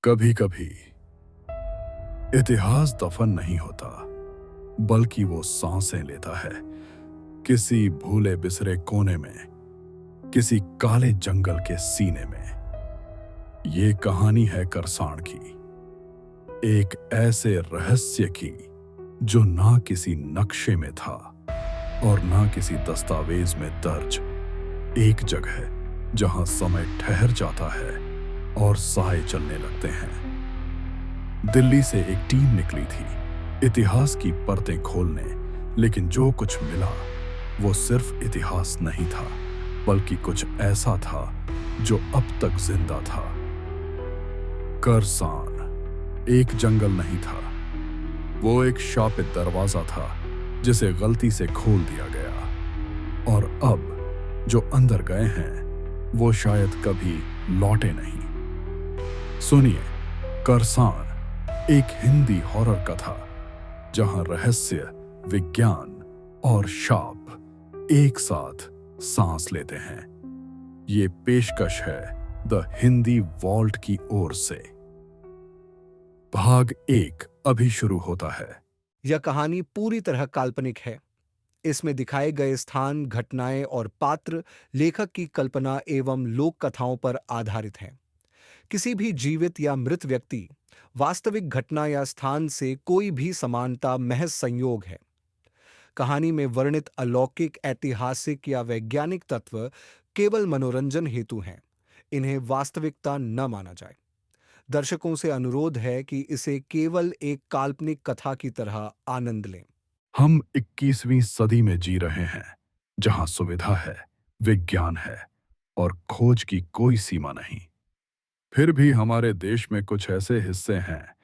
कभी कभी इतिहास दफन नहीं होता, बल्कि वो सांसें लेता है किसी भूले बिसरे कोने में, किसी काले जंगल के सीने में। ये कहानी है करसान की, एक ऐसे रहस्य की जो ना किसी नक्शे में था और ना किसी दस्तावेज में दर्ज। एक जगह जहां समय ठहर जाता है और साए चलने लगते हैं। दिल्ली से एक टीम निकली थी इतिहास की परतें खोलने, लेकिन जो कुछ मिला वो सिर्फ इतिहास नहीं था, बल्कि कुछ ऐसा था जो अब तक जिंदा था। करसान एक जंगल नहीं था, वो एक शापित दरवाजा था जिसे गलती से खोल दिया गया, और अब जो अंदर गए हैं वो शायद कभी लौटे नहीं। सुनिए, करसान एक हिंदी हॉरर कथा जहां रहस्य, विज्ञान और शाप एक साथ सांस लेते हैं। ये पेशकश है द हिंदी वॉल्ट की ओर से। भाग 1 अभी शुरू होता है। यह कहानी पूरी तरह काल्पनिक है। इसमें दिखाए गए स्थान, घटनाएं और पात्र लेखक की कल्पना एवं लोक कथाओं पर आधारित हैं। किसी भी जीवित या मृत व्यक्ति, वास्तविक घटना या स्थान से कोई भी समानता महज संयोग है। कहानी में वर्णित अलौकिक, ऐतिहासिक या वैज्ञानिक तत्व केवल मनोरंजन हेतु हैं। इन्हें वास्तविकता न माना जाए। दर्शकों से अनुरोध है कि इसे केवल एक काल्पनिक कथा की तरह आनंद लें। हम 21वीं सदी में जी रहे हैं, जहां सुविधा है, विज्ञान है और खोज की कोई सीमा नहीं। फिर भी हमारे देश में कुछ ऐसे हिस्से हैं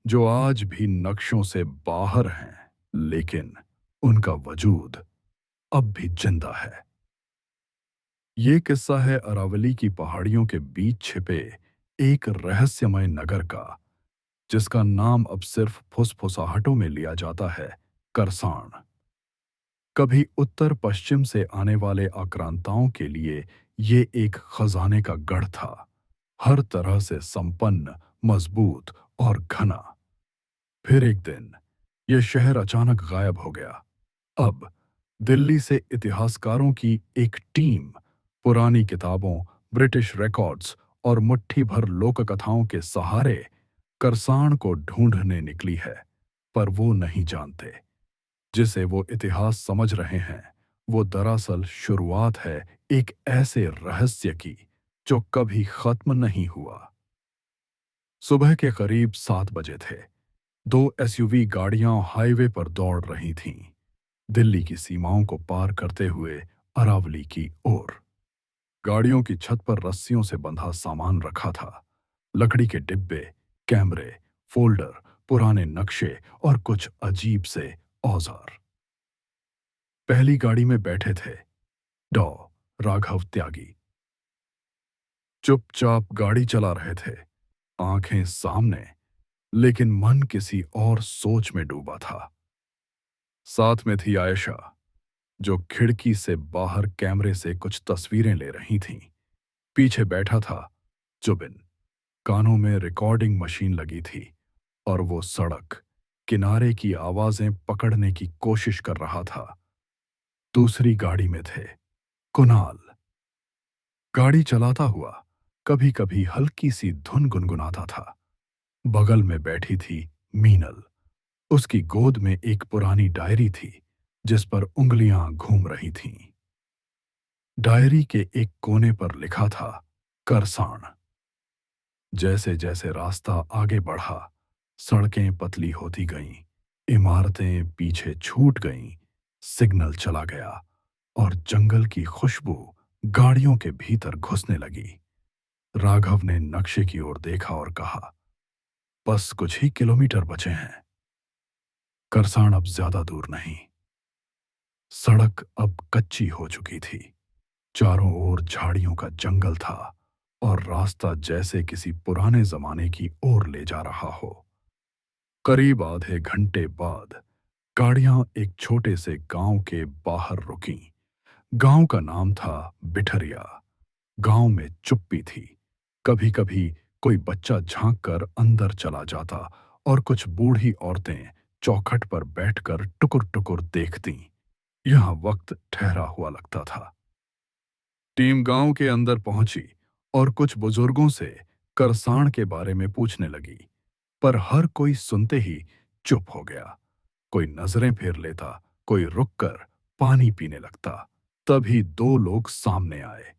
जो आज भी नक्शों से बाहर हैं, लेकिन उनका वजूद अब भी जिंदा है। ये किस्सा है अरावली की पहाड़ियों के बीच छिपे एक रहस्यमय नगर का, जिसका नाम अब सिर्फ फुसफुसाहटों में लिया जाता है, करसान। कभी उत्तर पश्चिम से आने वाले आक्रांताओं के लिए ये एक खजाने का गढ़ था, हर तरह से संपन्न, मजबूत और घना। फिर एक दिन यह शहर अचानक गायब हो गया। अब दिल्ली से इतिहासकारों की एक टीम पुरानी किताबों, ब्रिटिश रिकॉर्ड्स और मुट्ठी भर लोक कथाओं के सहारे करसान को ढूंढने निकली है। पर वो नहीं जानते, जिसे वो इतिहास समझ रहे हैं वो दरअसल शुरुआत है एक ऐसे रहस्य की जो कभी खत्म नहीं हुआ। सुबह के करीब 7 बजे थे। 2 एसयूवी गाड़ियां हाईवे पर दौड़ रही थीं, दिल्ली की सीमाओं को पार करते हुए अरावली की ओर। गाड़ियों की छत पर रस्सियों से बंधा सामान रखा था, लकड़ी के डिब्बे, कैमरे, फोल्डर, पुराने नक्शे और कुछ अजीब से औजार। पहली गाड़ी में बैठे थे डॉ राघव त्यागी। चुपचाप गाड़ी चला रहे थे, आंखें सामने, लेकिन मन किसी और सोच में डूबा था। साथ में थी आयशा, जो खिड़की से बाहर कैमरे से कुछ तस्वीरें ले रही थीं। पीछे बैठा था जुबिन, कानों में रिकॉर्डिंग मशीन लगी थी और वो सड़क किनारे की आवाजें पकड़ने की कोशिश कर रहा था। दूसरी गाड़ी में थे कुणाल। गाड़ी चलाता हुआ कभी कभी हल्की सी धुन गुनगुनाता था। बगल में बैठी थी मीनल। उसकी गोद में एक पुरानी डायरी थी जिस पर उंगलियां घूम रही थीं। डायरी के एक कोने पर लिखा था करसान। जैसे जैसे रास्ता आगे बढ़ा, सड़कें पतली होती गईं, इमारतें पीछे छूट गईं, सिग्नल चला गया और जंगल की खुशबू गाड़ियों के भीतर घुसने लगी। राघव ने नक्शे की ओर देखा और कहा, बस कुछ ही किलोमीटर बचे हैं। करसान अब ज्यादा दूर नहीं। सड़क अब कच्ची हो चुकी थी, चारों ओर झाड़ियों का जंगल था और रास्ता जैसे किसी पुराने जमाने की ओर ले जा रहा हो। करीब आधे घंटे बाद गाड़ियां एक छोटे से गांव के बाहर रुकीं। गांव का नाम था बिठरिया। गांव में चुप्पी थी, कभी कभी कोई बच्चा झांक कर अंदर चला जाता और कुछ बूढ़ी औरतें चौखट पर बैठकर टुकुर टुकुर देखतीं। यहां वक्त ठहरा हुआ लगता था। टीम गांव के अंदर पहुंची और कुछ बुजुर्गों से करसाण के बारे में पूछने लगी, पर हर कोई सुनते ही चुप हो गया। कोई नजरें फेर लेता, कोई रुककर पानी पीने लगता। तभी दो लोग सामने आए,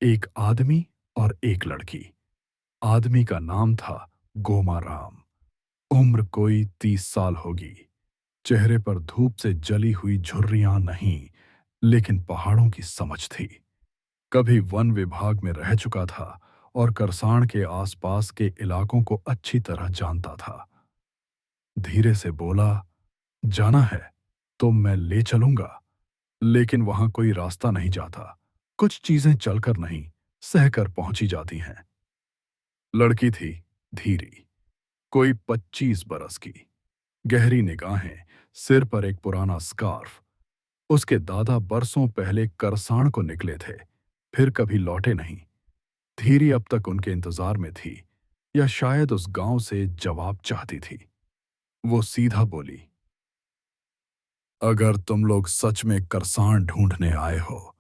एक आदमी और एक लड़की। आदमी का नाम था गोमा राम। उम्र कोई 30 साल होगी। चेहरे पर धूप से जली हुई झुर्रियां नहीं, लेकिन पहाड़ों की समझ थी। कभी वन विभाग में रह चुका था और करसाण के आसपास के इलाकों को अच्छी तरह जानता था। धीरे से बोला, जाना है तो मैं ले चलूंगा, लेकिन वहां कोई रास्ता नहीं जाता। कुछ चीजें चलकर नहीं, सहकर पहुंची जाती हैं। लड़की थी धीरी, कोई 25 बरस की, गहरी निगाहें, सिर पर एक पुराना स्कार्फ। उसके दादा बरसों पहले करसाण को निकले थे, फिर कभी लौटे नहीं। धीरी अब तक उनके इंतजार में थी, या शायद उस गांव से जवाब चाहती थी। वो सीधा बोली, अगर तुम लोग सच में करसाण ढूंढने आए हो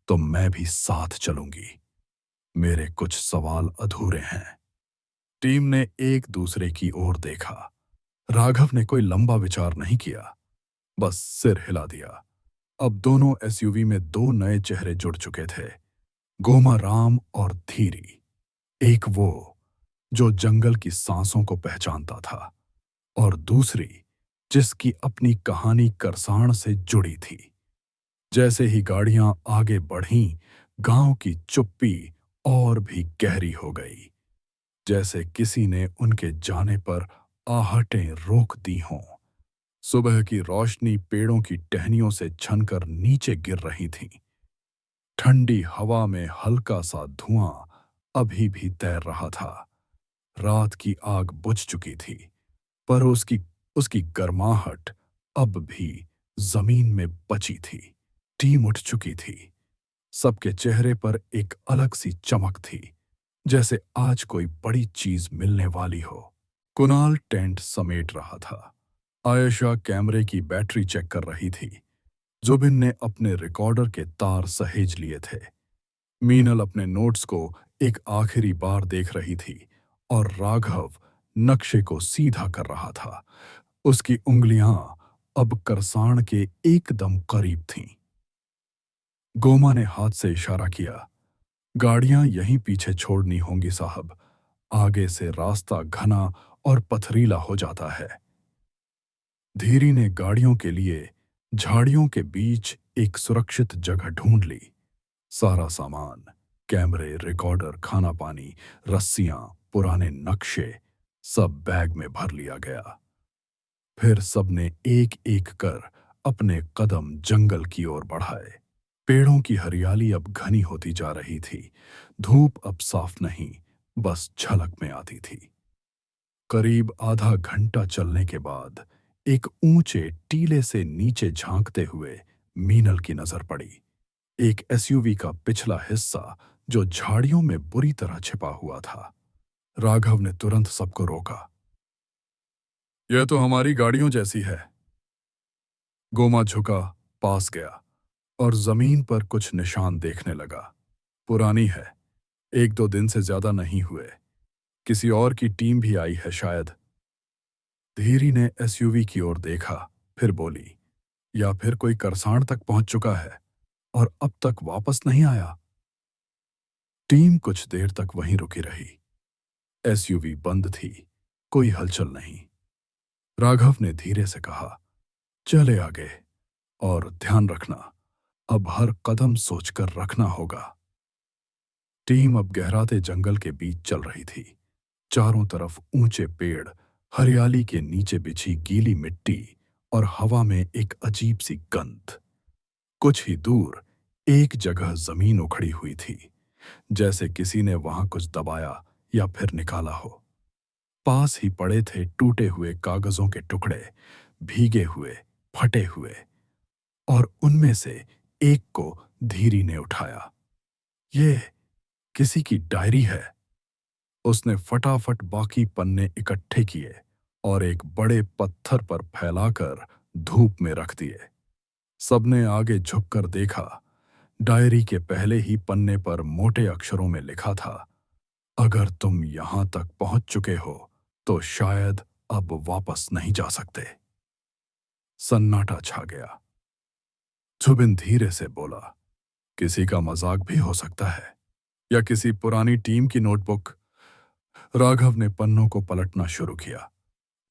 तो मैं भी साथ चलूंगी। मेरे कुछ सवाल अधूरे हैं। टीम ने एक दूसरे की ओर देखा। राघव ने कोई लंबा विचार नहीं किया, बस सिर हिला दिया। अब दोनों एसयूवी में दो नए चेहरे जुड़ चुके थे, गोमा राम और धीरी। एक वो जो जंगल की सांसों को पहचानता था, और दूसरी जिसकी अपनी कहानी करसाण से जुड़ी थी। जैसे ही गाड़ियां आगे बढ़ीं, गांव की चुप्पी और भी गहरी हो गई, जैसे किसी ने उनके जाने पर आहटें रोक दी हों। सुबह की रोशनी पेड़ों की टहनियों से छनकर नीचे गिर रही थी। ठंडी हवा में हल्का सा धुआं अभी भी तैर रहा था। रात की आग बुझ चुकी थी, पर उसकी उसकी गर्माहट अब भी जमीन में बची थी। टीम उठ चुकी थी। सबके चेहरे पर एक अलग सी चमक थी, जैसे आज कोई बड़ी चीज मिलने वाली हो। कुणाल टेंट समेट रहा था। आयशा कैमरे की बैटरी चेक कर रही थी। जुबिन ने अपने रिकॉर्डर के तार सहेज लिए थे। मीनल अपने नोट्स को एक आखिरी बार देख रही थी, और राघव नक्शे को सीधा कर रहा था। उसकी उंगलियां अब करसाण के एकदम करीब थीं। गोमा ने हाथ से इशारा किया, गाड़ियां यहीं पीछे छोड़नी होंगी साहब। आगे से रास्ता घना और पथरीला हो जाता है। धीरी ने गाड़ियों के लिए झाड़ियों के बीच एक सुरक्षित जगह ढूंढ ली। सारा सामान, कैमरे, रिकॉर्डर, खाना पानी, रस्सियां, पुराने नक्शे, सब बैग में भर लिया गया। फिर सबने एक एक कर अपने कदम जंगल की ओर बढ़ाए। पेड़ों की हरियाली अब घनी होती जा रही थी। धूप अब साफ नहीं, बस झलक में आती थी। करीब आधा घंटा चलने के बाद एक ऊंचे टीले से नीचे झांकते हुए मीनल की नजर पड़ी। एक एसयूवी का पिछला हिस्सा जो झाड़ियों में बुरी तरह छिपा हुआ था। राघव ने तुरंत सबको रोका। यह तो हमारी गाड़ियों जैसी है। गोमा झुका, पास गया और जमीन पर कुछ निशान देखने लगा। पुरानी है, 1-2 दिन से ज्यादा नहीं हुए। किसी और की टीम भी आई है शायद। धीरी ने एसयूवी की ओर देखा, फिर बोली, या फिर कोई करसाण तक पहुंच चुका है और अब तक वापस नहीं आया। टीम कुछ देर तक वहीं रुकी रही। एसयूवी बंद थी, कोई हलचल नहीं। राघव ने धीरे से कहा, चले आगे, और ध्यान रखना, अब हर कदम सोचकर रखना होगा। टीम अब गहराते जंगल के बीच चल रही थी। चारों तरफ ऊंचे पेड़, हरियाली के नीचे बिछी गीली मिट्टी और हवा में एक अजीब सी गंध। कुछ ही दूर एक जगह जमीन उखड़ी हुई थी, जैसे किसी ने वहां कुछ दबाया या फिर निकाला हो। पास ही पड़े थे टूटे हुए कागजों के टुकड़े, भीगे हुए, फटे हुए, और उनमें से एक को धीरी ने उठाया। ये किसी की डायरी है। उसने फटाफट बाकी पन्ने इकट्ठे किए और एक बड़े पत्थर पर फैलाकर धूप में रख दिए। सबने आगे झुककर देखा। डायरी के पहले ही पन्ने पर मोटे अक्षरों में लिखा था, अगर तुम यहां तक पहुंच चुके हो तो शायद अब वापस नहीं जा सकते। सन्नाटा छा गया। जुबिन धीरे से बोला, किसी का मजाक भी हो सकता है, या किसी पुरानी टीम की नोटबुक। राघव ने पन्नों को पलटना शुरू किया।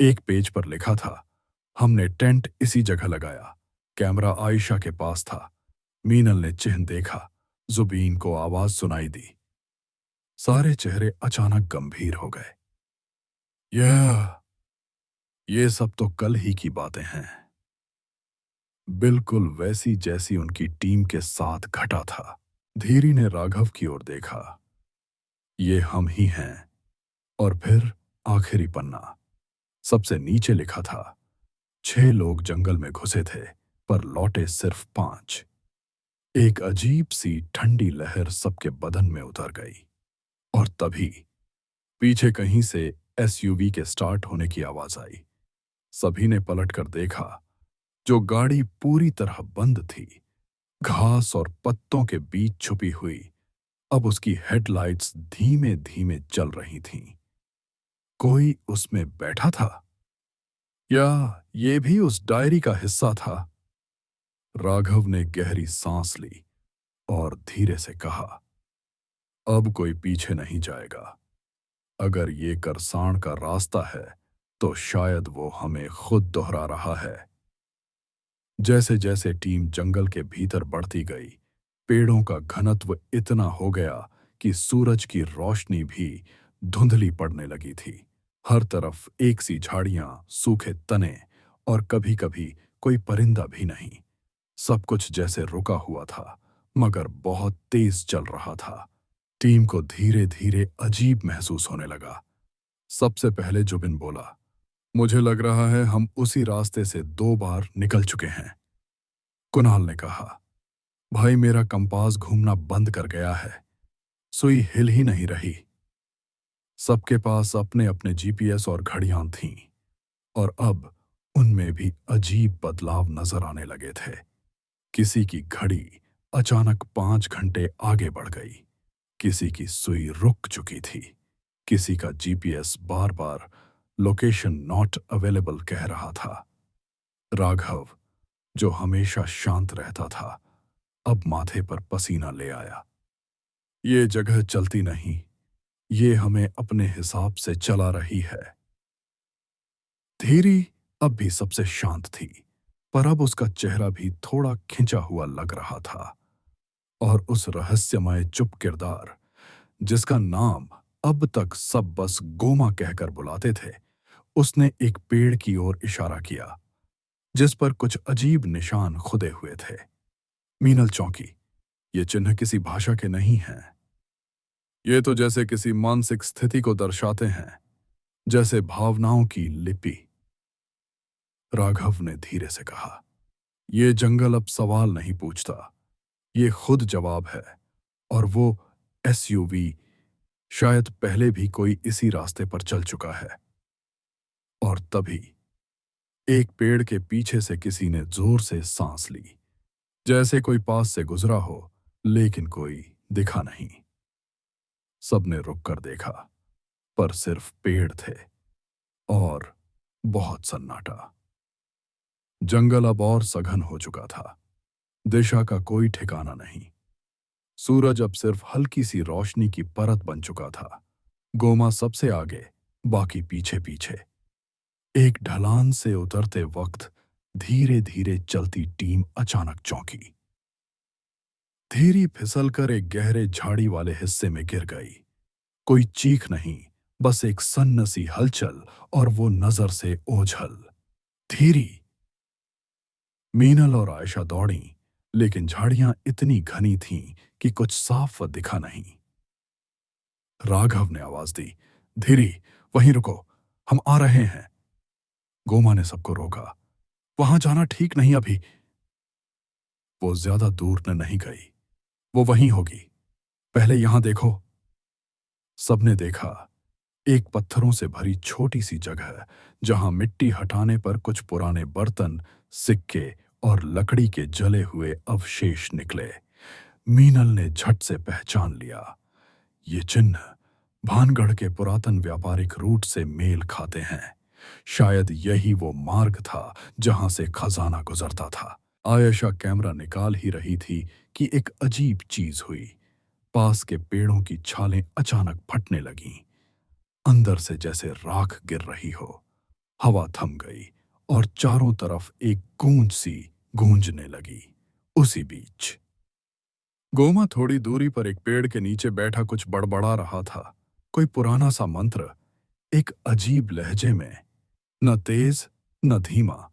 एक पेज पर लिखा था, हमने टेंट इसी जगह लगाया, कैमरा आयशा के पास था, मीनल ने चिन्ह देखा, जुबीन को आवाज सुनाई दी। सारे चेहरे अचानक गंभीर हो गए। ये सब तो कल ही की बातें हैं, बिल्कुल वैसी जैसी उनकी टीम के साथ घटा था। धीरी ने राघव की ओर देखा। ये हम ही हैं। और फिर आखिरी पन्ना। सबसे नीचे लिखा था, 6 लोग जंगल में घुसे थे पर लौटे सिर्फ 5। एक अजीब सी ठंडी लहर सबके बदन में उतर गई। और तभी पीछे कहीं से एसयूवी के स्टार्ट होने की आवाज आई। सभी ने पलटकर देखा। जो गाड़ी पूरी तरह बंद थी, घास और पत्तों के बीच छुपी हुई, अब उसकी हेडलाइट्स धीमे धीमे चल रही थीं। कोई उसमें बैठा था, या ये भी उस डायरी का हिस्सा था? राघव ने गहरी सांस ली और धीरे से कहा, अब कोई पीछे नहीं जाएगा। अगर ये करसाण का रास्ता है तो शायद वो हमें खुद दोहरा रहा है। जैसे जैसे टीम जंगल के भीतर बढ़ती गई, पेड़ों का घनत्व इतना हो गया कि सूरज की रोशनी भी धुंधली पड़ने लगी थी। हर तरफ एक सी झाड़ियां, सूखे तने और कभी-कभी कोई परिंदा भी नहीं। सब कुछ जैसे रुका हुआ था, मगर बहुत तेज चल रहा था। टीम को धीरे धीरे अजीब महसूस होने लगा। सबसे पहले जुबिन बोला, मुझे लग रहा है हम उसी रास्ते से 2 बार निकल चुके हैं। कुणाल ने कहा, भाई मेरा कंपास घूमना बंद कर गया है, सुई हिल ही नहीं रही। सबके पास अपने अपने जीपीएस और घड़ियां थीं, और अब उनमें भी अजीब बदलाव नजर आने लगे थे। किसी की घड़ी अचानक 5 घंटे आगे बढ़ गई, किसी की सुई रुक चुकी थी, किसी का GPS bar bar location not available कह रहा था। राघव, जो हमेशा शांत रहता था, अब माथे पर पसीना ले आया। ये जगह चलती नहीं, ये हमें अपने हिसाब से चला रही है। धीरी अब भी सबसे शांत थी, पर अब उसका चेहरा भी थोड़ा खिंचा हुआ लग रहा था। और उस रहस्यमय चुप किरदार, जिसका नाम अब तक सब बस गोमा कहकर बुलाते थे, उसने एक पेड़ की ओर इशारा किया, जिस पर कुछ अजीब निशान खुदे हुए थे। मीनल चौंकी। ये चिन्ह किसी भाषा के नहीं हैं। ये तो जैसे किसी मानसिक स्थिति को दर्शाते हैं, जैसे भावनाओं की लिपि। राघव ने धीरे से कहा, ये जंगल अब सवाल नहीं पूछता, ये खुद जवाब है। और वो एसयूवी शायद पहले भी कोई इसी रास्ते पर चल चुका है। और तभी एक पेड़ के पीछे से किसी ने जोर से सांस ली, जैसे कोई पास से गुजरा हो, लेकिन कोई दिखा नहीं। सबने रुक कर देखा, पर सिर्फ पेड़ थे और बहुत सन्नाटा। जंगल अब और सघन हो चुका था। दिशा का कोई ठिकाना नहीं। सूरज अब सिर्फ हल्की सी रोशनी की परत बन चुका था। गोमा सबसे आगे, बाकी पीछे पीछे। एक ढलान से उतरते वक्त धीरे धीरे चलती टीम अचानक चौंकी। धीरे फिसलकर एक गहरे झाड़ी वाले हिस्से में गिर गई। कोई चीख नहीं, बस एक सन्नसी हलचल, और वो नजर से ओझल। धीरी। मीनल और आयशा दौड़ी, लेकिन झाड़ियां इतनी घनी थीं कि कुछ साफ व दिखा नहीं। राघव ने आवाज दी, धीरी, वहीं रुको, हम आ रहे हैं। गोमा ने सबको रोका, वहां जाना ठीक नहीं अभी। वो ज्यादा दूर न नहीं गई, वो वहीं होगी, पहले यहां देखो। सबने देखा। एक पत्थरों से भरी छोटी सी जगह जहां मिट्टी हटाने पर कुछ पुराने बर्तन, सिक्के और लकड़ी के जले हुए अवशेष निकले। मीनल ने झट से पहचान लिया। ये चिन्ह भानगढ़ के पुरातन व्यापारिक रूट से मेल खाते हैं। शायद यही वो मार्ग था जहां से खजाना गुजरता था। आयशा कैमरा निकाल ही रही थी कि एक अजीब चीज हुई। पास के पेड़ों की छालें अचानक फटने लगीं, अंदर से जैसे राख गिर रही हो। हवा थम गई और चारों तरफ एक गूंज सी गूंजने लगी। उसी बीच गोमा थोड़ी दूरी पर एक पेड़ के नीचे बैठा कुछ बड़बड़ा रहा था। कोई पुराना सा मंत्र, एक अजीब लहजे में, न तेज न धीमा,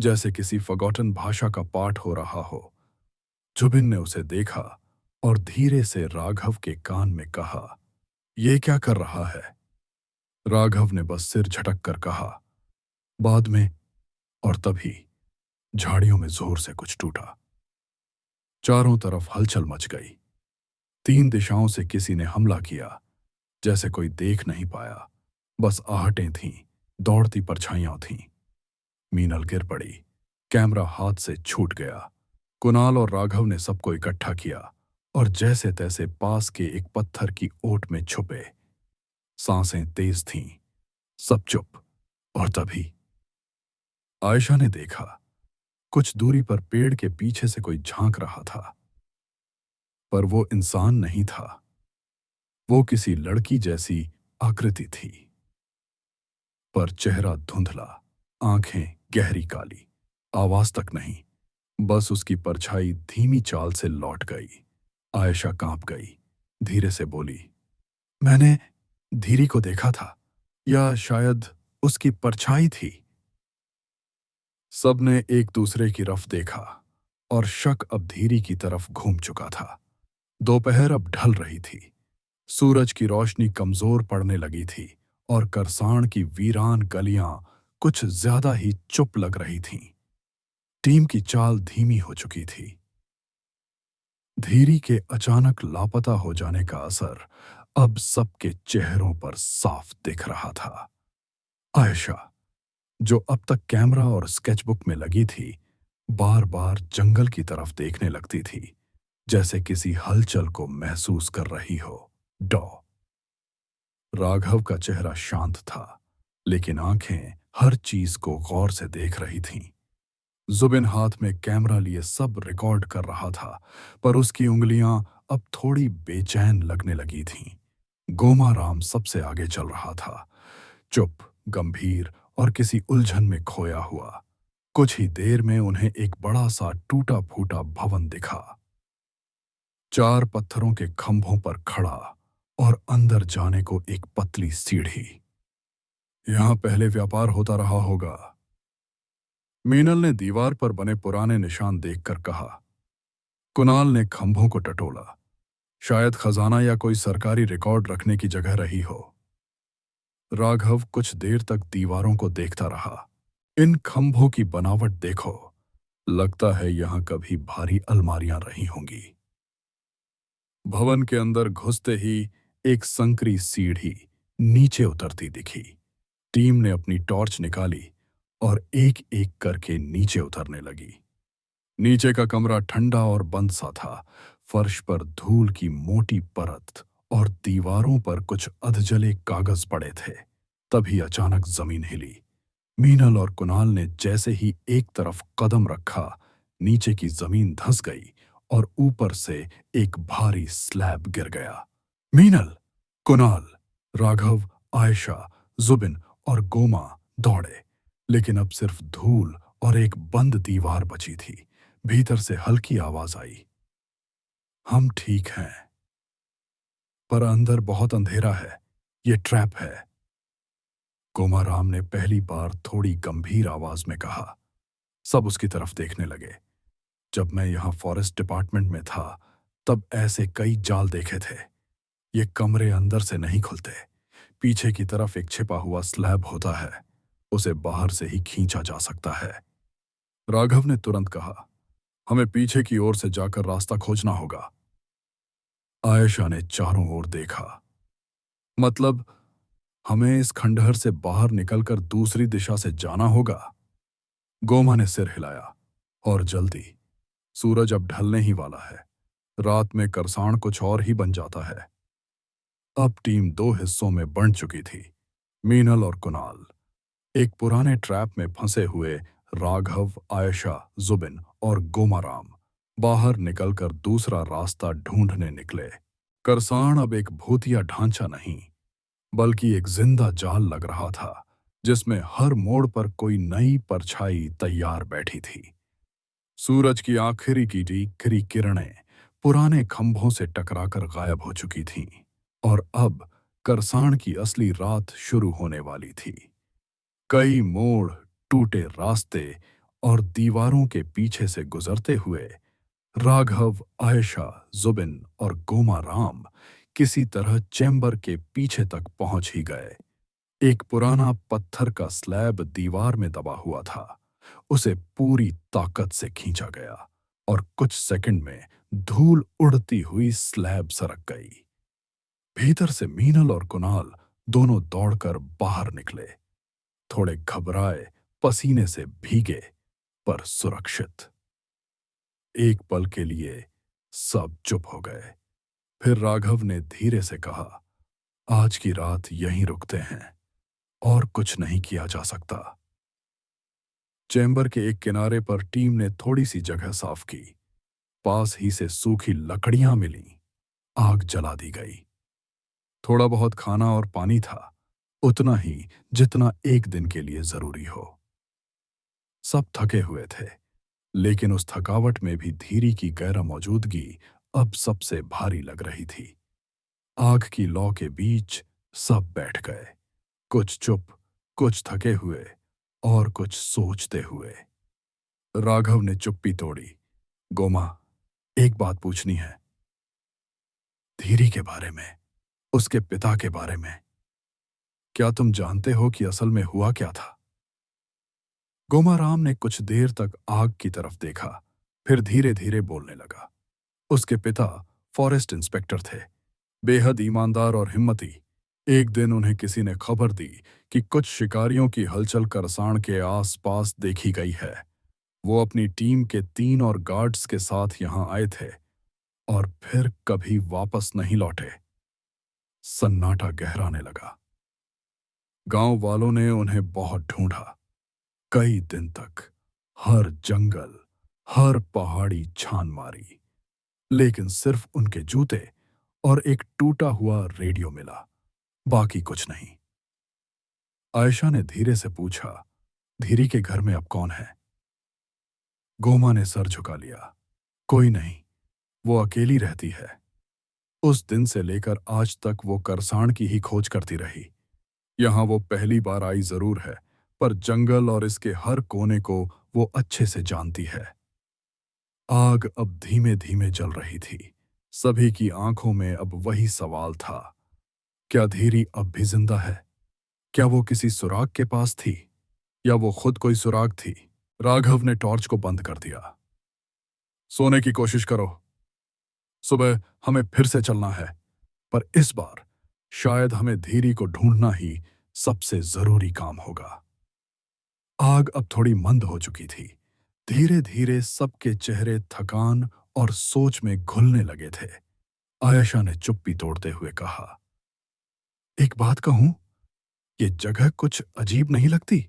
जैसे किसी फॉरगॉटन भाषा का पाठ हो रहा हो। जुबिन ने उसे देखा और धीरे से राघव के कान में कहा, "ये क्या कर रहा है?" राघव ने बस सिर झटक कर कहा, "बाद में।" और तभी झाड़ियों में जोर से कुछ टूटा। चारों तरफ हलचल मच गई। 3 दिशाओं से किसी ने हमला किया, जैसे कोई देख नहीं पाया। बस आहटें थीं, दौड़ती परछाइयां थीं। मीनल गिर पड़ी, कैमरा हाथ से छूट गया। कुणाल और राघव ने सबको इकट्ठा किया और जैसे तैसे पास के एक पत्थर की ओट में छुपे। सांसें तेज थीं, सब चुप। और तभी आयशा ने देखा, कुछ दूरी पर पेड़ के पीछे से कोई झांक रहा था। पर वो इंसान नहीं था, वो किसी लड़की जैसी आकृति थी। पर चेहरा धुंधला, आंखें गहरी काली, आवाज तक नहीं। बस उसकी परछाई धीमी चाल से लौट गई। आयशा कांप गई, धीरे से बोली, "मैंने धीरी को देखा था, या शायद उसकी परछाई थी।" सबने एक दूसरे की रफ देखा और शक अब धीरी की तरफ घूम चुका था। दोपहर अब ढल रही थी। सूरज की रोशनी कमजोर पड़ने लगी थी और करसाण की वीरान गलियां कुछ ज्यादा ही चुप लग रही थीं। टीम की चाल धीमी हो चुकी थी। धीरी के अचानक लापता हो जाने का असर अब सबके चेहरों पर साफ दिख रहा था। आयशा, जो अब तक कैमरा और स्केचबुक में लगी थी, बार बार जंगल की तरफ देखने लगती थी, जैसे किसी हलचल को महसूस कर रही हो। डॉ राघव का चेहरा शांत था, लेकिन आंखें हर चीज को गौर से देख रही थीं। जुबिन हाथ में कैमरा लिए सब रिकॉर्ड कर रहा था, पर उसकी उंगलियां अब थोड़ी बेचैन लगने लगी थीं। गोमा राम सबसे आगे चल रहा था, चुप, गंभीर और किसी उलझन में खोया हुआ। कुछ ही देर में उन्हें एक बड़ा सा टूटा फूटा भवन दिखा, 4 पत्थरों के खंभों पर खड़ा, और अंदर जाने को एक पतली सीढ़ी। यहां पहले व्यापार होता रहा होगा। मीनल ने दीवार पर बने पुराने निशान देखकर कहा। कुणाल ने खंभों को टटोला, शायद खजाना या कोई सरकारी रिकॉर्ड रखने की जगह रही हो। राघव कुछ देर तक दीवारों को देखता रहा। इन खंभों की बनावट देखो, लगता है यहां कभी भारी अलमारियां रही होंगी। भवन के अंदर घुसते ही एक संकरी सीढ़ी नीचे उतरती दिखी। टीम ने अपनी टॉर्च निकाली और एक एक करके नीचे उतरने लगी। नीचे का कमरा ठंडा और बंद सा था। फर्श पर धूल की मोटी परत और दीवारों पर कुछ अधजले कागज पड़े थे। तभी अचानक जमीन हिली। मीनल और कुणाल ने जैसे ही एक तरफ कदम रखा, नीचे की जमीन धंस गई और ऊपर से एक भारी स्लैब गिर गया। मीनल, कुणाल, राघव, आयशा, जुबिन और गोमा दौड़े, लेकिन अब सिर्फ धूल और एक बंद दीवार बची थी। भीतर से हल्की आवाज आई, "हम ठीक हैं, पर अंदर बहुत अंधेरा है, ये ट्रैप है।" गोमाराम ने पहली बार थोड़ी गंभीर आवाज में कहा। सब उसकी तरफ देखने लगे। जब मैं यहां फॉरेस्ट डिपार्टमेंट में था, तब ऐसे कई जाल देखे थे। ये कमरे अंदर से नहीं खुलते। पीछे की तरफ एक छिपा हुआ स्लैब होता है, उसे बाहर से ही खींचा जा सकता है। राघव ने तुरंत कहा, "हमें पीछे की ओर से जाकर रास्ता खोजना होगा।" आयशा ने चारों ओर देखा। मतलब हमें इस खंडहर से बाहर निकलकर दूसरी दिशा से जाना होगा। गोमा ने सिर हिलाया। और जल्दी। सूरज अब ढलने ही वाला है। रात में करसाण कुछ और ही बन जाता है। अब टीम दो हिस्सों में बंट चुकी थी। मीनल और कुणाल एक पुराने ट्रैप में फंसे हुए राघव, आयशा, जुबिन और गोमाराम बाहर निकलकर दूसरा रास्ता ढूंढने निकले। करसाण अब एक भूतिया ढांचा नहीं, बल्कि एक जिंदा जाल लग रहा था, जिसमें हर मोड़ पर कोई नई परछाई तैयार बैठी थी। सूरज की आखिरी गिरी किरणें पुराने खंभों से टकराकर गायब हो चुकी थीं, और अब करसाण की असली रात शुरू होने वाली थी। कई मोड़, टूटे रास्ते और दीवारों के पीछे से गुजरते हुए राघव, आयशा, जुबिन और गोमाराम किसी तरह चैम्बर के पीछे तक पहुंच ही गए। एक पुराना पत्थर का स्लैब दीवार में दबा हुआ था। उसे पूरी ताकत से खींचा गया और कुछ सेकंड में धूल उड़ती हुई स्लैब सरक गई। भीतर से मीनल और कुणाल दोनों दौड़कर बाहर निकले, थोड़े घबराए, पसीने से भीगे, पर सुरक्षित। एक पल के लिए सब चुप हो गए। फिर राघव ने धीरे से कहा, आज की रात यहीं रुकते हैं, और कुछ नहीं किया जा सकता। चैम्बर के एक किनारे पर टीम ने थोड़ी सी जगह साफ की। पास ही से सूखी लकड़ियां मिलीं। आग जला दी गई। थोड़ा बहुत खाना और पानी था, उतना ही जितना एक दिन के लिए जरूरी हो। सब थके हुए थे, लेकिन उस थकावट में भी धीरी की गैर मौजूदगी अब सबसे भारी लग रही थी। आग की लौ के बीच सब बैठ गए, कुछ चुप, कुछ थके हुए और कुछ सोचते हुए। राघव ने चुप्पी तोड़ी। गोमा, एक बात पूछनी है। धीरी के बारे में, उसके पिता के बारे में। क्या तुम जानते हो कि असल में हुआ क्या था? गोमाराम ने कुछ देर तक आग की तरफ देखा, फिर धीरे धीरे बोलने लगा। उसके पिता फॉरेस्ट इंस्पेक्टर थे, बेहद ईमानदार और हिम्मती। एक दिन उन्हें किसी ने खबर दी कि कुछ शिकारियों की हलचल करसाण के आसपास देखी गई है। वो अपनी टीम के 3 और गार्ड्स के साथ यहां आए थे, और फिर कभी वापस नहीं लौटे। सन्नाटा गहराने लगा। गांव वालों ने उन्हें बहुत ढूंढा, कई दिन तक, हर जंगल, हर पहाड़ी छान मारी, लेकिन सिर्फ उनके जूते और एक टूटा हुआ रेडियो मिला, बाकी कुछ नहीं। आयशा ने धीरे से पूछा, धीरी के घर में अब कौन है? गोमा ने सर झुका लिया। कोई नहीं, वो अकेली रहती है। उस दिन से लेकर आज तक वो करसाण की ही खोज करती रही। यहां वो पहली बार आई जरूर है, पर जंगल और इसके हर कोने को वो अच्छे से जानती है। आग अब धीमे धीमे जल रही थी। सभी की आंखों में अब वही सवाल था, क्या धीरी अब भी जिंदा है? क्या वो किसी सुराग के पास थी, या वो खुद कोई सुराग थी? राघव ने टॉर्च को बंद कर दिया। सोने की कोशिश करो, सुबह हमें फिर से चलना है, पर इस बार शायद हमें धीरी को ढूंढना ही सबसे जरूरी काम होगा। आग अब थोड़ी मंद हो चुकी थी। धीरे धीरे सबके चेहरे थकान और सोच में घुलने लगे थे। आयशा ने चुप्पी तोड़ते हुए कहा, एक बात कहूं, ये जगह कुछ अजीब नहीं लगती?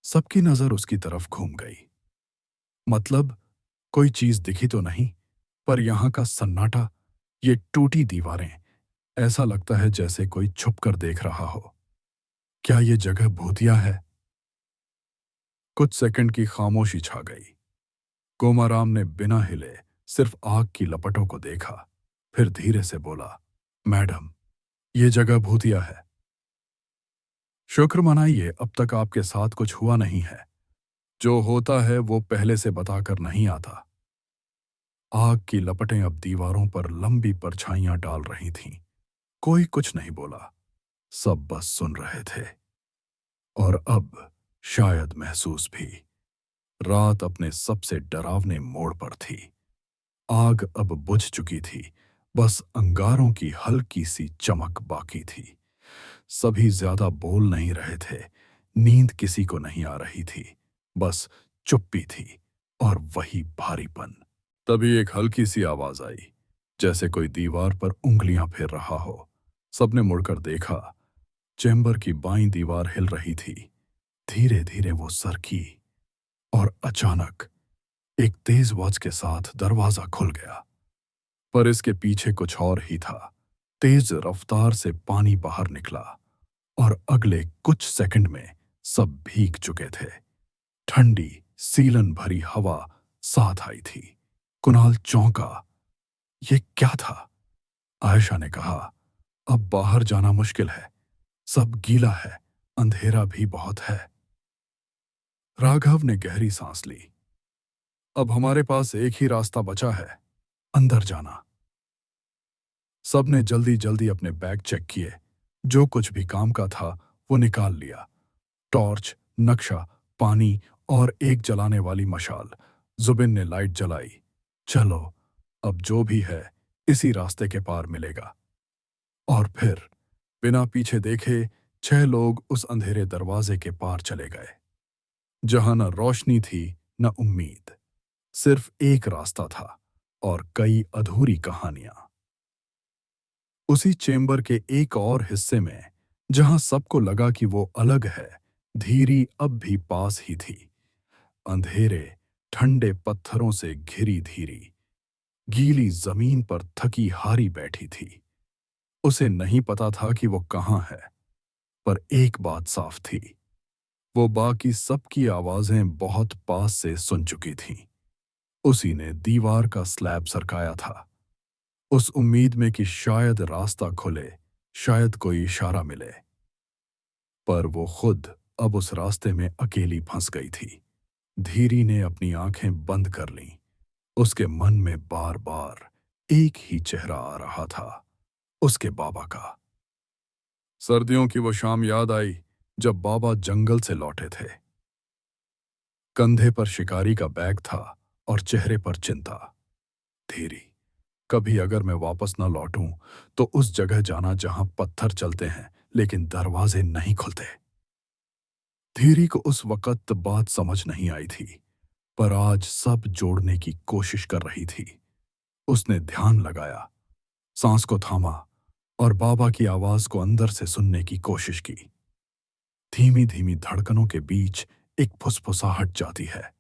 सबकी नजर उसकी तरफ घूम गई। मतलब, कोई चीज दिखी तो नहीं, पर यहां का सन्नाटा, ये टूटी दीवारें, ऐसा लगता है जैसे कोई छुप कर देख रहा हो। क्या ये जगह भूतिया है? कुछ सेकंड की खामोशी छा गई। गोमाराम ने बिना हिले सिर्फ आग की लपटों को देखा, फिर धीरे से बोला, मैडम, ये जगह भूतिया है। शुक्र मनाइए अब तक आपके साथ कुछ हुआ नहीं है। जो होता है वो पहले से बताकर नहीं आता। आग की लपटें अब दीवारों पर लंबी परछाइयां डाल रही थीं। कोई कुछ नहीं बोला, सब बस सुन रहे थे। और अब शायद महसूस भी। रात अपने सबसे डरावने मोड़ पर थी। आग अब बुझ चुकी थी, बस अंगारों की हल्की सी चमक बाकी थी। सभी ज्यादा बोल नहीं रहे थे। नींद किसी को नहीं आ रही थी, बस चुप्पी थी और वही भारीपन। तभी एक हल्की सी आवाज आई, जैसे कोई दीवार पर उंगलियां फेर रहा हो। सबने मुड़कर देखा। चैम्बर की बाईं दीवार हिल रही थी। धीरे धीरे वो सरकी और अचानक एक तेज आवाज के साथ दरवाजा खुल गया। पर इसके पीछे कुछ और ही था। तेज रफ्तार से पानी बाहर निकला और अगले कुछ सेकंड में सब भीग चुके थे। ठंडी सीलन भरी हवा साथ आई थी। कुणाल चौंका। ये क्या था? आयशा ने कहा, अब बाहर जाना मुश्किल है, सब गीला है, अंधेरा भी बहुत है। राघव ने गहरी सांस ली। अब हमारे पास एक ही रास्ता बचा है, अंदर जाना। सबने जल्दी जल्दी अपने बैग चेक किए। जो कुछ भी काम का था वो निकाल लिया। टॉर्च, नक्शा, पानी और एक जलाने वाली मशाल। जुबिन ने लाइट जलाई। चलो, अब जो भी है इसी रास्ते के पार मिलेगा। और फिर बिना पीछे देखे 6 लोग उस अंधेरे दरवाजे के पार चले गए, जहां न रोशनी थी न उम्मीद। सिर्फ एक रास्ता था और कई अधूरी कहानियां। उसी चेंबर के एक और हिस्से में, जहां सबको लगा कि वो अलग है, धीरी अब भी पास ही थी। अंधेरे ठंडे पत्थरों से घिरी धीरी गीली जमीन पर थकी हारी बैठी थी। उसे नहीं पता था कि वो कहाँ है, पर एक बात साफ थी, वो बाकी सबकी आवाजें बहुत पास से सुन चुकी थीं। उसी ने दीवार का स्लैब सरकाया था, उस उम्मीद में कि शायद रास्ता खुले, शायद कोई इशारा मिले। पर वो खुद अब उस रास्ते में अकेली फंस गई थी। धीरी ने अपनी आंखें बंद कर लीं। उसके मन में बार बार एक ही चेहरा आ रहा था, उसके बाबा का। सर्दियों की वो शाम याद आई जब बाबा जंगल से लौटे थे। कंधे पर शिकारी का बैग था और चेहरे पर चिंता। धीरी, कभी अगर मैं वापस न लौटूं तो उस जगह जाना जहां पत्थर चलते हैं लेकिन दरवाजे नहीं खुलते। धीरी को उस वक्त बात समझ नहीं आई थी, पर आज सब जोड़ने की कोशिश कर रही थी। उसने ध्यान लगाया, सांस को थामा और बाबा की आवाज को अंदर से सुनने की कोशिश की। धीमी धीमी धड़कनों के बीच एक फुसफुसाहट जाती है,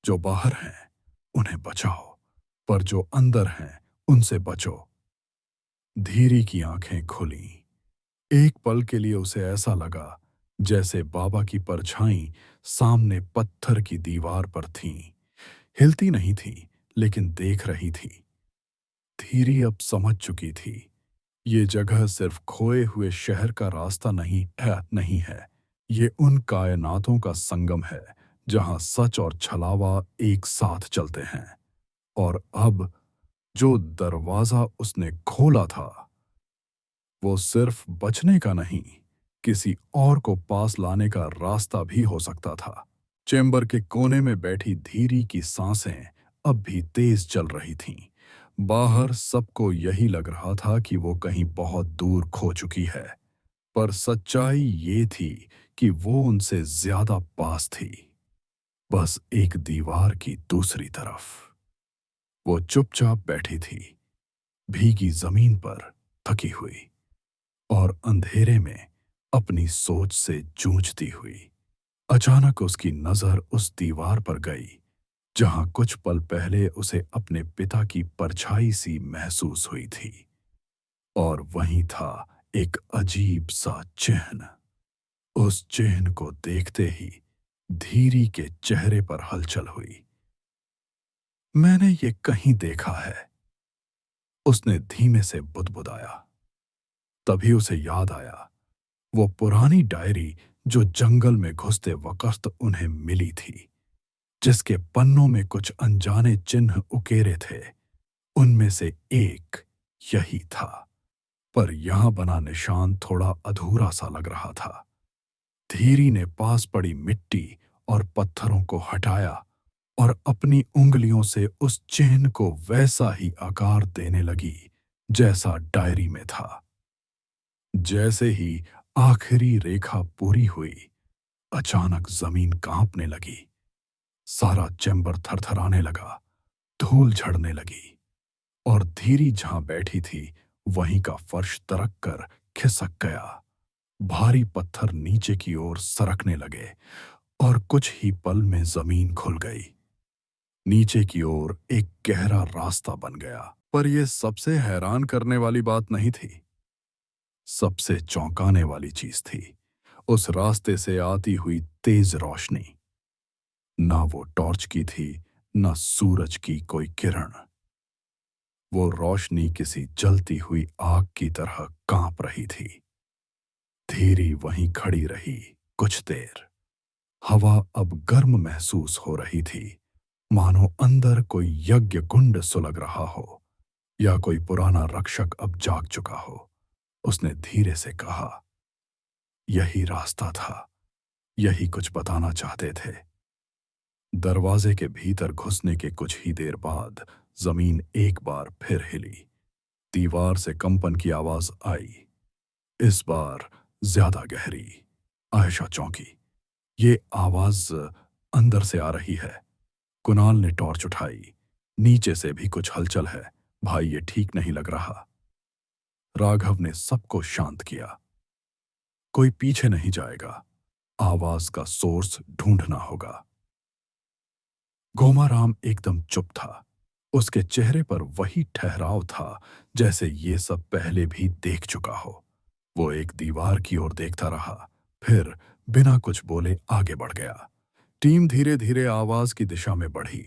जो बाहर हैं उन्हें बचाओ, पर जो अंदर हैं उनसे बचो। धीरी की आंखें खुली। एक पल के लिए उसे ऐसा लगा जैसे बाबा की परछाई सामने पत्थर की दीवार पर थी। हिलती नहीं थी, लेकिन देख रही थी। धीरी अब समझ चुकी थी, ये जगह सिर्फ खोए हुए शहर का रास्ता नहीं है। ये उन कायनातों का संगम है जहां सच और छलावा एक साथ चलते हैं। और अब जो दरवाजा उसने खोला था, वो सिर्फ बचने का नहीं, किसी और को पास लाने का रास्ता भी हो सकता था। चेंबर के कोने में बैठी धीरी की सांसें अब भी तेज चल रही थीं। बाहर सबको यही लग रहा था कि वो कहीं बहुत दूर खो चुकी है, पर सच्चाई ये थी कि वो उनसे ज्यादा पास थी, बस एक दीवार की दूसरी तरफ। वो चुपचाप बैठी थी, भीगी जमीन पर, थकी हुई और अंधेरे में अपनी सोच से जूझती हुई। अचानक उसकी नजर उस दीवार पर गई जहां कुछ पल पहले उसे अपने पिता की परछाई सी महसूस हुई थी। और वहीं था एक अजीब सा चिन्ह। उस चिन्ह को देखते ही धीरी के चेहरे पर हलचल हुई। मैंने ये कहीं देखा है, उसने धीमे से बुदबुदाया। तभी उसे याद आया, वो पुरानी डायरी जो जंगल में घुसते वक्त उन्हें मिली थी, जिसके पन्नों में कुछ अनजाने चिन्ह उकेरे थे। उनमें से एक यही था, पर यहां बना निशान थोड़ा अधूरा सा लग रहा था। धीरी ने पास पड़ी मिट्टी और पत्थरों को हटाया और अपनी उंगलियों से उस चिन्ह को वैसा ही आकार देने लगी जैसा डायरी में था। जैसे ही आखिरी रेखा पूरी हुई, अचानक जमीन कांपने लगी। सारा चैम्बर थरथराने लगा, धूल झड़ने लगी और धीरी जहां बैठी थी वहीं का फर्श दरक कर खिसक गया। भारी पत्थर नीचे की ओर सरकने लगे और कुछ ही पल में जमीन खुल गई। नीचे की ओर एक गहरा रास्ता बन गया। पर यह सबसे हैरान करने वाली बात नहीं थी। सबसे चौंकाने वाली चीज थी उस रास्ते से आती हुई तेज रोशनी। ना वो टॉर्च की थी, ना सूरज की कोई किरण। वो रोशनी किसी जलती हुई आग की तरह कांप रही थी। धीरी वहीं खड़ी रही कुछ देर। हवा अब गर्म महसूस हो रही थी, मानो अंदर कोई यज्ञ कुंड सुलग रहा हो या कोई पुराना रक्षक अब जाग चुका हो। उसने धीरे से कहा, यही रास्ता था, यही कुछ बताना चाहते थे। दरवाजे के भीतर घुसने के कुछ ही देर बाद जमीन एक बार फिर हिली। दीवार से कंपन की आवाज आई, इस बार ज्यादा गहरी। आयशा चौंकी। ये आवाज अंदर से आ रही है। कुणाल ने टॉर्च उठाई। नीचे से भी कुछ हलचल है भाई, ये ठीक नहीं लग रहा। राघव ने सबको शांत किया। कोई पीछे नहीं जाएगा, आवाज का सोर्स ढूंढना होगा। गोमाराम एकदम चुप था। उसके चेहरे पर वही ठहराव था जैसे ये सब पहले भी देख चुका हो। वो एक दीवार की ओर देखता रहा, फिर बिना कुछ बोले आगे बढ़ गया। टीम धीरे धीरे आवाज की दिशा में बढ़ी।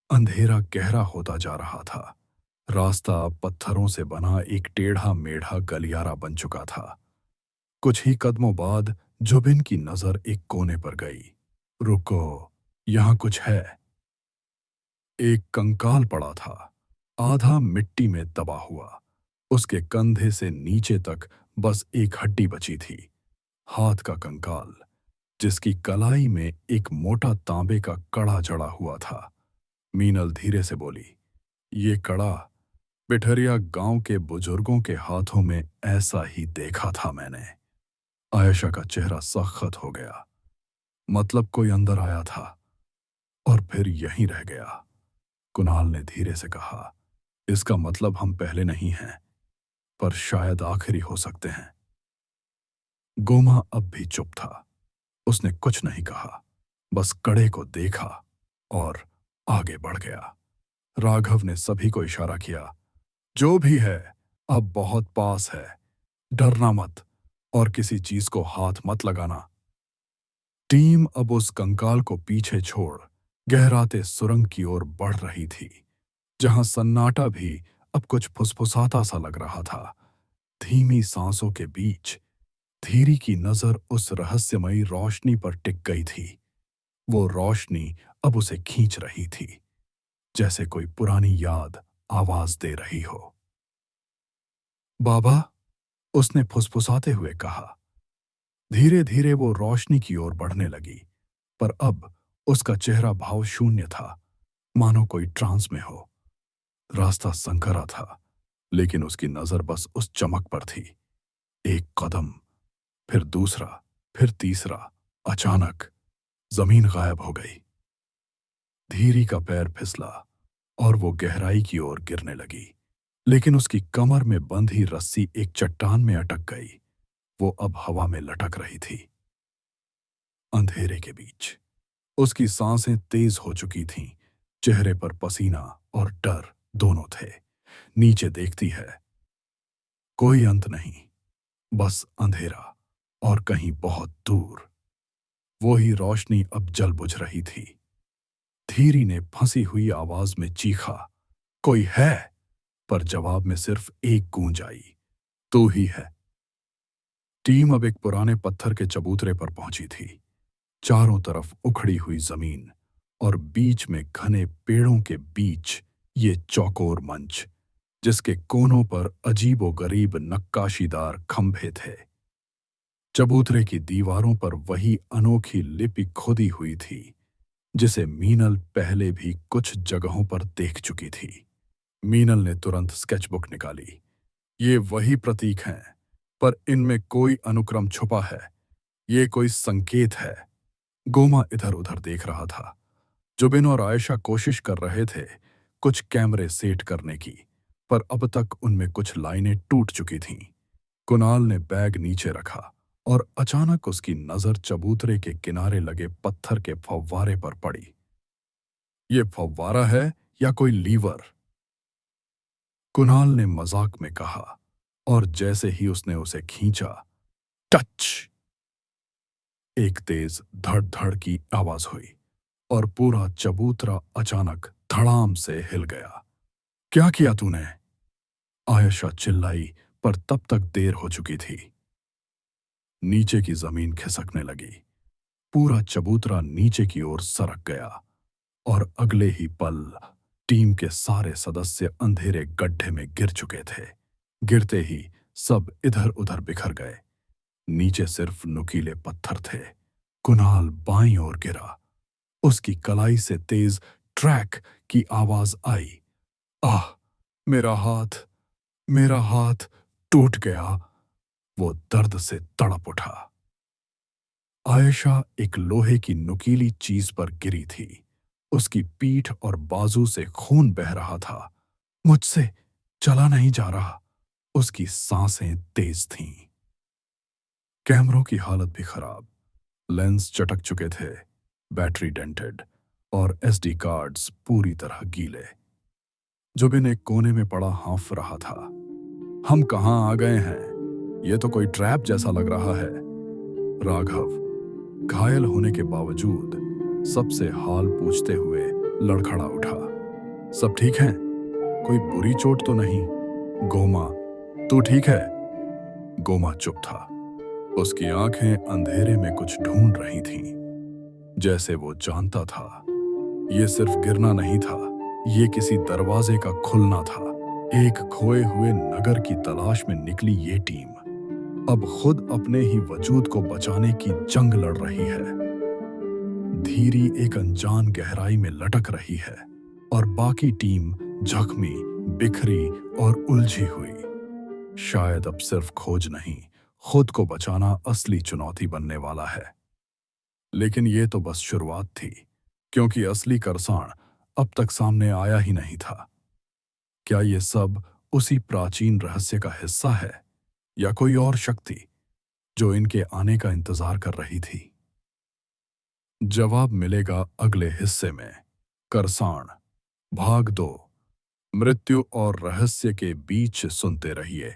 अंधेरा गहरा होता जा रहा था। रास्ता अब पत्थरों से बना एक टेढ़ा मेढ़ा गलियारा बन चुका था। कुछ ही कदमों बाद जुबिन की नजर एक कोने पर गई। रुको, यहां कुछ है। एक कंकाल पड़ा था, आधा मिट्टी में दबा हुआ। उसके कंधे से नीचे तक बस एक हड्डी बची थी। हाथ का कंकाल, जिसकी कलाई में एक मोटा तांबे का कड़ा जड़ा हुआ था। मीनल धीरे से बोली, ये कड़ा पिठरिया गांव के बुजुर्गों के हाथों में ऐसा ही देखा था मैंने। आयशा का चेहरा सख्त हो गया। मतलब कोई अंदर आया था और फिर यहीं रह गया। कुणाल ने धीरे से कहा, इसका मतलब हम पहले नहीं हैं, पर शायद आखिरी हो सकते हैं। गोमा अब भी चुप था। उसने कुछ नहीं कहा, बस कड़े को देखा और आगे बढ़ गया। राघव ने सभी को इशारा किया, जो भी है अब बहुत पास है, डरना मत और किसी चीज को हाथ मत लगाना। टीम अब उस कंकाल को पीछे छोड़ गहराते सुरंग की ओर बढ़ रही थी, जहां सन्नाटा भी अब कुछ फुसफुसाता सा लग रहा था। धीमी सांसों के बीच धीरी की नजर उस रहस्यमयी रोशनी पर टिक गई थी। वो रोशनी अब उसे खींच रही थी, जैसे कोई पुरानी याद आवाज दे रही हो। बाबा, उसने फुसफुसाते हुए कहा। धीरे धीरे वो रोशनी की ओर बढ़ने लगी, पर अब उसका चेहरा भाव शून्य था, मानो कोई ट्रांस में हो। रास्ता संकरा था, लेकिन उसकी नजर बस उस चमक पर थी। एक कदम, फिर दूसरा, फिर तीसरा। अचानक जमीन गायब हो गई। धीरी का पैर फिसला और वो गहराई की ओर गिरने लगी, लेकिन उसकी कमर में बंधी रस्सी एक चट्टान में अटक गई। वो अब हवा में लटक रही थी। अंधेरे के बीच उसकी सांसें तेज हो चुकी थीं। चेहरे पर पसीना और डर दोनों थे। नीचे देखती है, कोई अंत नहीं, बस अंधेरा और कहीं बहुत दूर वो ही रोशनी अब जल बुझ रही थी। धीरी ने फंसी हुई आवाज में चीखा, कोई है? पर जवाब में सिर्फ एक गूंज आई, तू ही है। टीम अब एक पुराने पत्थर के चबूतरे पर पहुंची थी। चारों तरफ उखड़ी हुई जमीन और बीच में घने पेड़ों के बीच ये चौकोर मंच, जिसके कोनों पर अजीबोगरीब नक्काशीदार खंभे थे। चबूतरे की दीवारों पर वही अनोखी लिपि खुदी हुई थी, जिसे मीनल पहले भी कुछ जगहों पर देख चुकी थी। मीनल ने तुरंत स्केचबुक निकाली। ये वही प्रतीक हैं पर इनमें कोई अनुक्रम छुपा है। ये कोई संकेत है। गोमा इधर उधर देख रहा था। जुबिन और आयशा कोशिश कर रहे थे कुछ कैमरे सेट करने की, पर अब तक उनमें कुछ लाइनें टूट चुकी थीं। कुणाल ने बैग नीचे रखा और अचानक उसकी नजर चबूतरे के किनारे लगे पत्थर के फव्वारे पर पड़ी। ये फव्वारा है या कोई लीवर? कुणाल ने मजाक में कहा, और जैसे ही उसने उसे खींचा, टच! एक तेज धड़-धड़ की आवाज हुई और पूरा चबूतरा अचानक धड़ाम से हिल गया। क्या किया तूने? आयशा चिल्लाई, पर तब तक देर हो चुकी थी। नीचे की जमीन खिसकने लगी। पूरा चबूतरा नीचे की ओर सरक गया और अगले ही पल टीम के सारे सदस्य अंधेरे गड्ढे में गिर चुके थे। गिरते ही सब इधर उधर बिखर गए। नीचे सिर्फ नुकीले पत्थर थे। कुणाल बाईं ओर गिरा। उसकी कलाई से तेज ट्रैक की आवाज आई। आह! मेरा हाथ टूट गया। वो दर्द से तड़प उठा। आयशा एक लोहे की नुकीली चीज पर गिरी थी। उसकी पीठ और बाजू से खून बह रहा था। मुझसे चला नहीं जा रहा। उसकी सांसें तेज थीं। कैमरों की हालत भी खराब। लेंस चटक चुके थे, बैटरी डेंटेड और एसडी कार्ड्स पूरी तरह गीले। जुबिन एक कोने में पड़ा हाँफ रहा था। हम कहाँ आ गए हैं? ये तो कोई ट्रैप जैसा लग रहा है। राघव घायल होने के बावजूद सबसे हाल पूछते हुए लड़खड़ा उठा। सब ठीक है? कोई बुरी चोट तो नहीं? गोमा, तू ठीक है? गोमा चुप था। उसकी आंखें अंधेरे में कुछ ढूंढ रही थीं, जैसे वो जानता था ये सिर्फ गिरना नहीं था, ये किसी दरवाजे का खुलना था। एक खोए हुए नगर की तलाश में निकली ये टीम अब खुद अपने ही वजूद को बचाने की जंग लड़ रही है। धीरी एक अनजान गहराई में लटक रही है और बाकी टीम जख्मी, बिखरी और उलझी हुई। शायद अब सिर्फ खोज नहीं, खुद को बचाना असली चुनौती बनने वाला है। लेकिन ये तो बस शुरुआत थी, क्योंकि असली करसाण अब तक सामने आया ही नहीं था। क्या ये सब उसी प्राचीन रहस्य का हिस्सा है, या कोई और शक्ति जो इनके आने का इंतजार कर रही थी? जवाब मिलेगा अगले हिस्से में। करसाण भाग 2, मृत्यु और रहस्य के बीच सुनते रहिए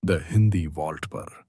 द हिंदी वॉल्ट पर।